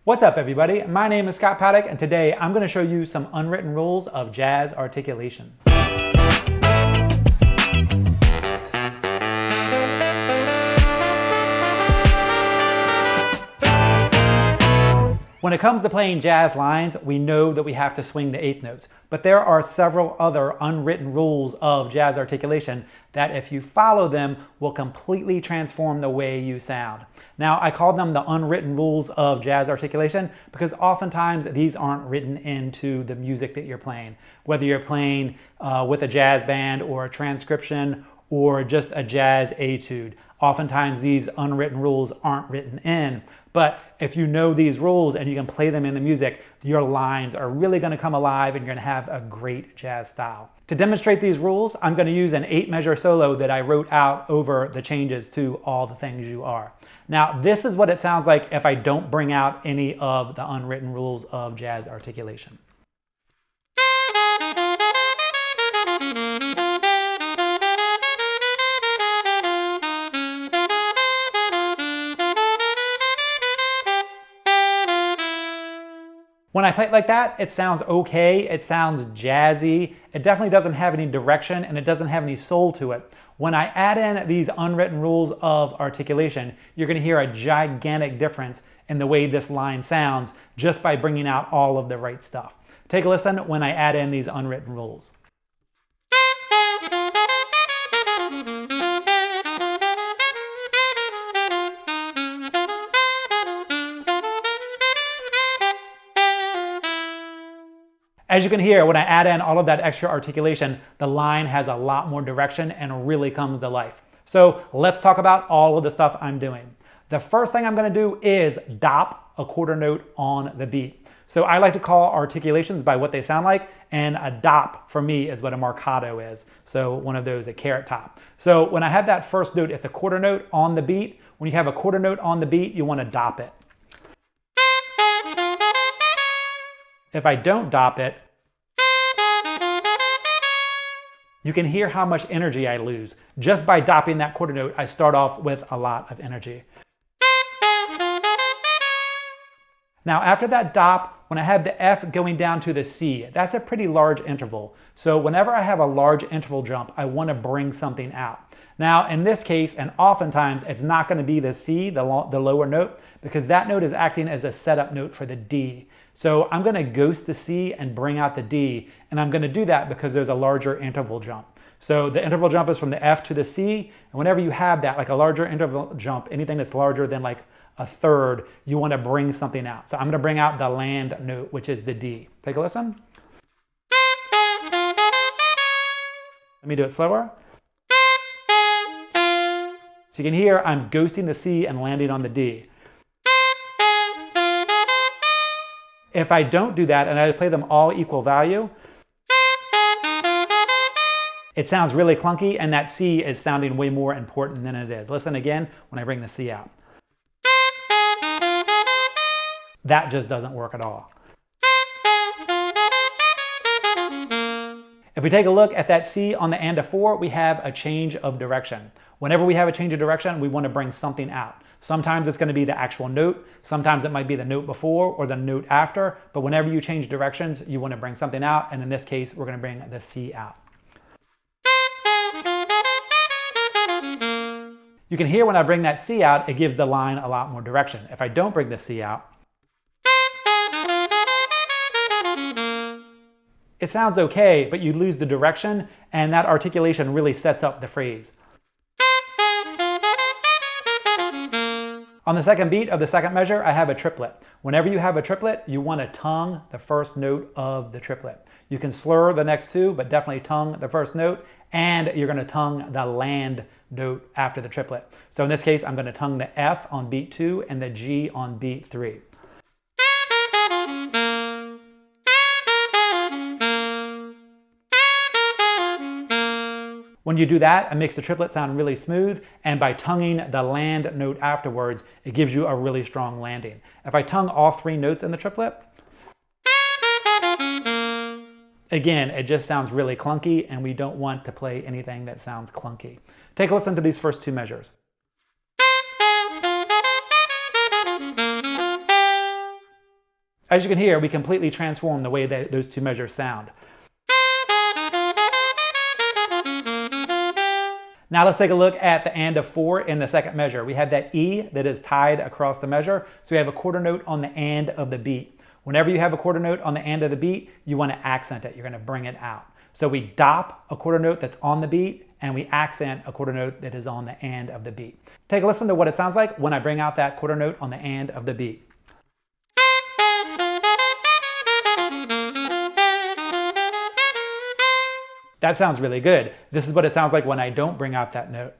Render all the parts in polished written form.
What's up, everybody? My name is Scott Paddock, and today I'm going to show you some unwritten rules of jazz articulation. When it comes to playing jazz lines, we know that we have to swing the eighth notes, but there are several other unwritten rules of jazz articulation that, if you follow them, will completely transform the way you sound. Now, I call them the unwritten rules of jazz articulation because oftentimes these aren't written into the music that you're playing. Whether you're playing with a jazz band or a transcription or just a jazz etude, oftentimes these unwritten rules aren't written in. But if you know these rules and you can play them in the music, your lines are really going to come alive and you're going to have a great jazz style. To demonstrate these rules, I'm going to use an 8-measure solo that I wrote out over the changes to All the Things You Are. Now, this is what it sounds like if I don't bring out any of the unwritten rules of jazz articulation. When I play it like that, it sounds okay, it sounds jazzy, it definitely doesn't have any direction and it doesn't have any soul to it. When I add in these unwritten rules of articulation, you're going to hear a gigantic difference in the way this line sounds just by bringing out all of the right stuff. Take a listen when I add in these unwritten rules. As you can hear, when I add in all of that extra articulation, the line has a lot more direction and really comes to life. So let's talk about all of the stuff I'm doing. The first thing I'm going to do is dop a quarter note on the beat. So I like to call articulations by what they sound like, and a dop for me is what a Marcato is. So one of those, a carrot top. So when I have that first note, it's a quarter note on the beat. When you have a quarter note on the beat, you want to dop it. If I don't dop it, you can hear how much energy I lose. Just by dopping that quarter note, I start off with a lot of energy. Now, after that dop, when I have the F going down to the C, that's a pretty large interval. So whenever I have a large interval jump, I want to bring something out. Now, in this case, and oftentimes, it's not going to be the C, the lower note, because that note is acting as a setup note for the D. So I'm going to ghost the C and bring out the D, and I'm going to do that because there's a larger interval jump. So the interval jump is from the F to the C, and whenever you have that, like a larger interval jump, anything that's larger than like a third, you want to bring something out. So I'm going to bring out the land note, which is the D. Take a listen. Let me do it slower. So you can hear I'm ghosting the C and landing on the D. If I don't do that and I play them all equal value, it sounds really clunky and that C is sounding way more important than it is. Listen again when I bring the C out. That just doesn't work at all. If we take a look at that C on the and a 4, we have a change of direction. Whenever we have a change of direction, we want to bring something out. Sometimes it's going to be the actual note, sometimes it might be the note before or the note after, but whenever you change directions, you want to bring something out, and in this case, we're going to bring the C out. You can hear when I bring that C out, it gives the line a lot more direction. If I don't bring the C out, it sounds okay, but you lose the direction, and that articulation really sets up the phrase. On the second beat of the second measure, I have a triplet. Whenever you have a triplet, you want to tongue the first note of the triplet. You can slur the next two, but definitely tongue the first note, and you're going to tongue the land note after the triplet. So in this case, I'm going to tongue the F on beat 2 and the G on beat 3. When you do that, it makes the triplet sound really smooth, and by tonguing the land note afterwards, it gives you a really strong landing. If I tongue all 3 notes in the triplet, again, it just sounds really clunky, and we don't want to play anything that sounds clunky. Take a listen to these first 2 measures. As you can hear, we completely transform the way that those two measures sound. Now let's take a look at the and of 4 in the second measure. We have that E that is tied across the measure, so we have a quarter note on the and of the beat. Whenever you have a quarter note on the and of the beat, you want to accent it. You're going to bring it out. So we dop a quarter note that's on the beat, and we accent a quarter note that is on the and of the beat. Take a listen to what it sounds like when I bring out that quarter note on the and of the beat. That sounds really good. This is what it sounds like when I don't bring out that note.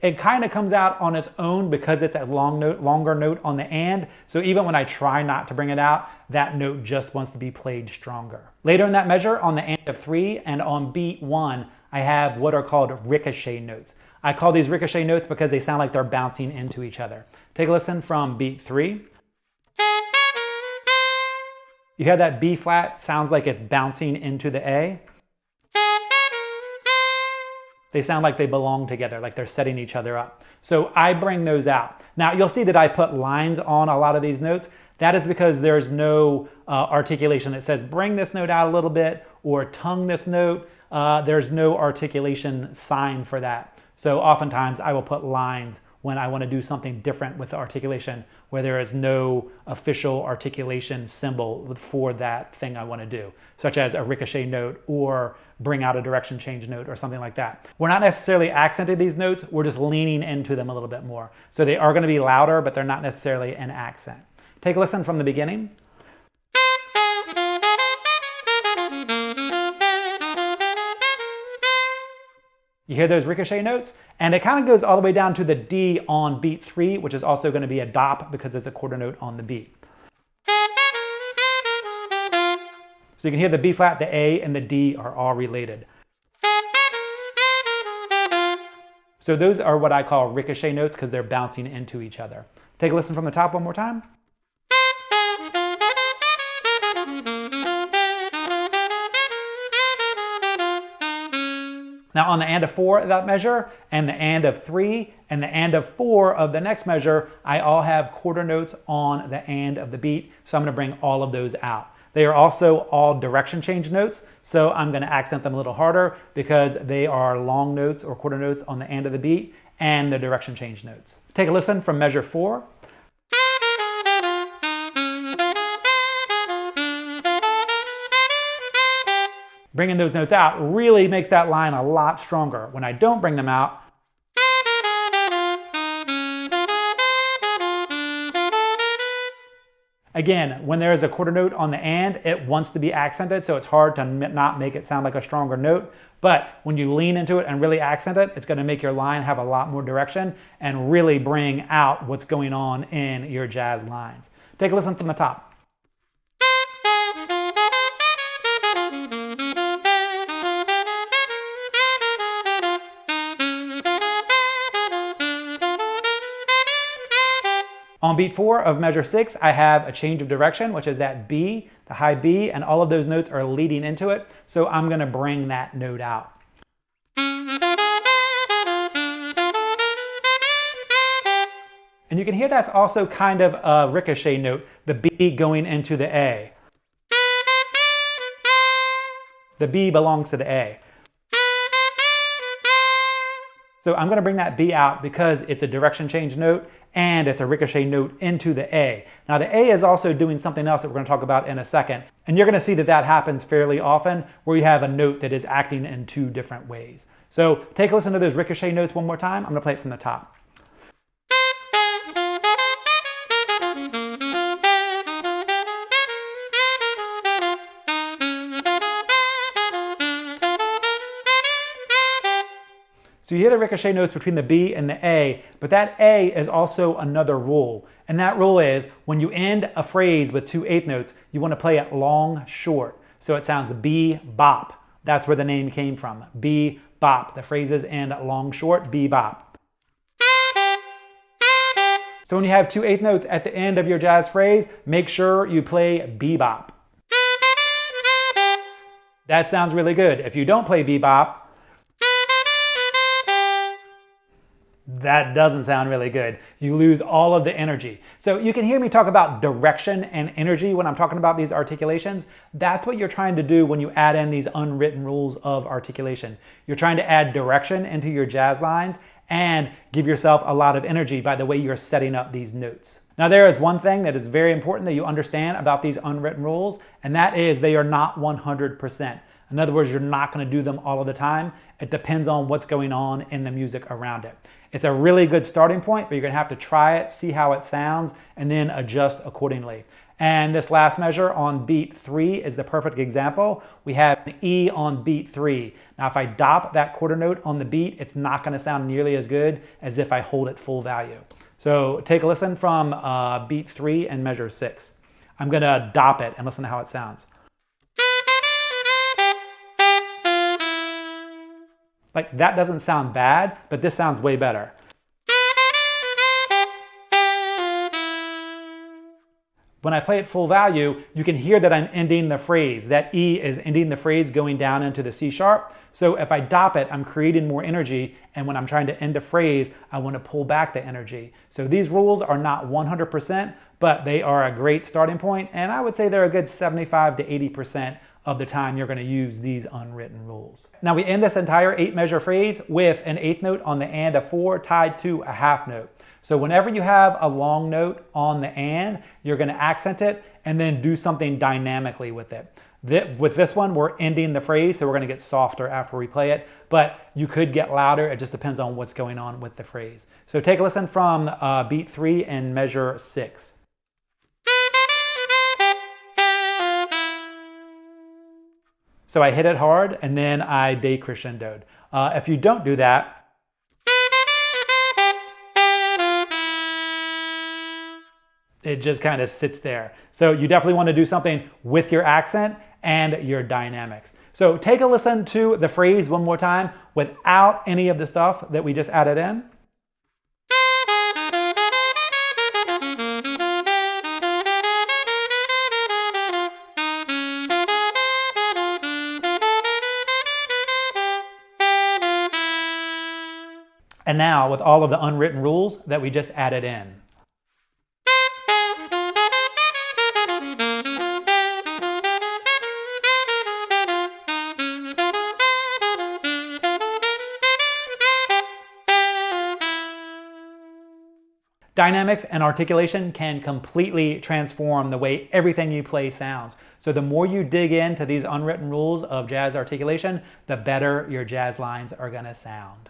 It kind of comes out on its own because it's a longer note on the and, so even when I try not to bring it out, that note just wants to be played stronger. Later in that measure, on the and of 3 and on beat 1, I have what are called ricochet notes. I call these ricochet notes because they sound like they're bouncing into each other. Take a listen from beat 3. You hear that B flat sounds like it's bouncing into the A. They sound like they belong together, like they're setting each other up. So I bring those out. Now you'll see that I put lines on a lot of these notes. That is because there's no articulation that says bring this note out a little bit or tongue this note. There's no articulation sign for that. So oftentimes I will put lines when I want to do something different with the articulation where there is no official articulation symbol for that thing I want to do, such as a ricochet note or bring out a direction change note or something like that. We're not necessarily accenting these notes, we're just leaning into them a little bit more. So they are going to be louder, but they're not necessarily an accent. Take a listen from the beginning. You hear those ricochet notes? And it kind of goes all the way down to the D on beat 3, which is also going to be a dop because there's a quarter note on the beat. So you can hear the B flat, the A, and the D are all related. So those are what I call ricochet notes because they're bouncing into each other. Take a listen from the top one more time. Now on the and of 4 of that measure, and the and of 3, and the and of 4 of the next measure, I all have quarter notes on the and of the beat, so I'm going to bring all of those out. They are also all direction change notes, so I'm going to accent them a little harder because they are long notes or quarter notes on the and of the beat and the direction change notes. Take a listen from measure 4. Bringing those notes out really makes that line a lot stronger. When I don't bring them out, again, when there is a quarter note on the and, it wants to be accented, so it's hard to not make it sound like a stronger note. But when you lean into it and really accent it, it's going to make your line have a lot more direction and really bring out what's going on in your jazz lines. Take a listen from the top. On beat 4 of measure 6, I have a change of direction, which is that B, the high B, and all of those notes are leading into it, so I'm going to bring that note out. And you can hear that's also kind of a ricochet note, the B going into the A. The B belongs to the A. So I'm going to bring that B out because it's a direction change note and it's a ricochet note into the A. Now the A is also doing something else that we're going to talk about in a second. And you're going to see that that happens fairly often where you have a note that is acting in two different ways. So take a listen to those ricochet notes one more time. I'm going to play it from the top. So you hear the ricochet notes between the B and the A, but that A is also another rule. And that rule is when you end a phrase with 2 eighth notes, you want to play it long, short. So it sounds bebop. That's where the name came from. Bebop. The phrases end long, short, bebop. So when you have 2 eighth notes at the end of your jazz phrase, make sure you play bebop. That sounds really good. If you don't play bebop, That doesn't sound really good. You lose all of the energy. So you can hear me talk about direction and energy when I'm talking about these articulations. That's what you're trying to do when you add in these unwritten rules of articulation. You're trying to add direction into your jazz lines and give yourself a lot of energy by the way you're setting up these notes. Now, there is one thing that is very important that you understand about these unwritten rules, and that is they are not 100%. In other words, you're not going to do them all of the time. It depends on what's going on in the music around it. It's a really good starting point, but you're going to have to try it, see how it sounds, and then adjust accordingly. And this last measure on beat 3 is the perfect example. We have an E on beat 3. Now, if I dop that quarter note on the beat, it's not going to sound nearly as good as if I hold it full value. So take a listen from beat 3 and measure 6. I'm going to dop it and listen to how it sounds. Like, that doesn't sound bad, but this sounds way better. When I play it full value, you can hear that I'm ending the phrase. That E is ending the phrase going down into the C sharp. So if I dop it, I'm creating more energy. And when I'm trying to end a phrase, I want to pull back the energy. So these rules are not 100%, but they are a great starting point. And I would say they're a good 75 to 80% of the time you're going to use these unwritten rules. Now we end this entire 8-measure phrase with an 8th note on the and of 4 tied to a half note. So whenever you have a long note on the and, you're going to accent it and then do something dynamically with it. With this one, we're ending the phrase, so we're going to get softer after we play it, but you could get louder. It just depends on what's going on with the phrase. So take a listen from beat 3 and measure 6. So I hit it hard and then I decrescendoed. If you don't do that, it just kind of sits there. So you definitely want to do something with your accent and your dynamics. So take a listen to the phrase one more time without any of the stuff that we just added in. And now with all of the unwritten rules that we just added in. Dynamics and articulation can completely transform the way everything you play sounds. So the more you dig into these unwritten rules of jazz articulation, the better your jazz lines are going to sound.